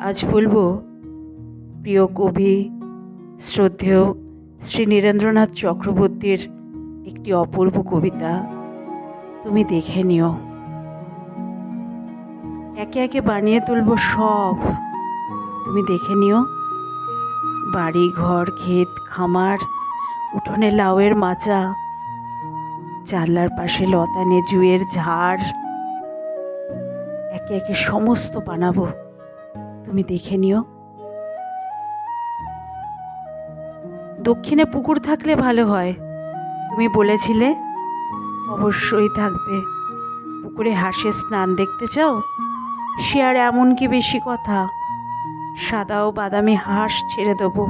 আজ বলবো প্রিয় কবি শ্রদ্ধেয় শ্রী নীরেন্দ্রনাথ চক্রবর্তীর একটি অপূর্ব কবিতা। তুমি দেখে নিও। একে একে বানিয়ে তুলবো সব, তুমি দেখে নিও। বাড়ি ঘর ক্ষেত খামার, উঠোনে লাউয়ের মাচা, জানলার পাশে লতানে জুঁয়ের ঝাড়, একে একে সমস্ত বানাবো, তুমি দেখে নিও। দক্ষিণে পুকুর থাকলে ভালো হয়, তুমি বলেছিলে। অবশ্যই থাকবে। পুকুরে হাঁসের স্নান দেখতে চাও? সে আর এমন কি বেশি কথা, সাদা ও বাদামি হাঁস ছেড়ে দেবো।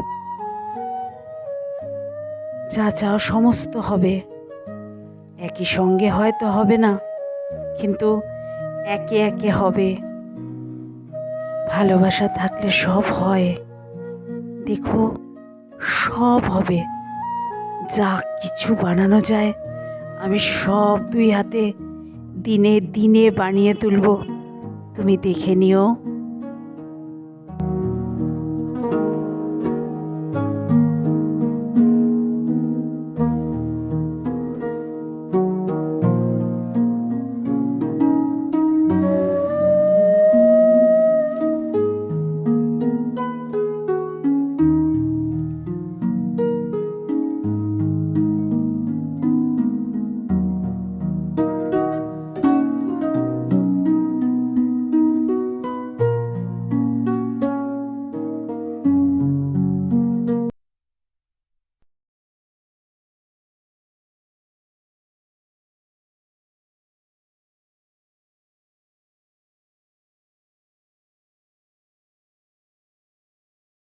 যা চাও সমস্ত হবে। একই সঙ্গে হয়তো হবে না, কিন্তু একে একে হবে। ভালোবাসা থাকলে সব হয়, দেখো সব হবে। যা কিছু বানানো যায় আমি সব দুই হাতে দিনে দিনে বানিয়ে তুলব, তুমি দেখে নিও।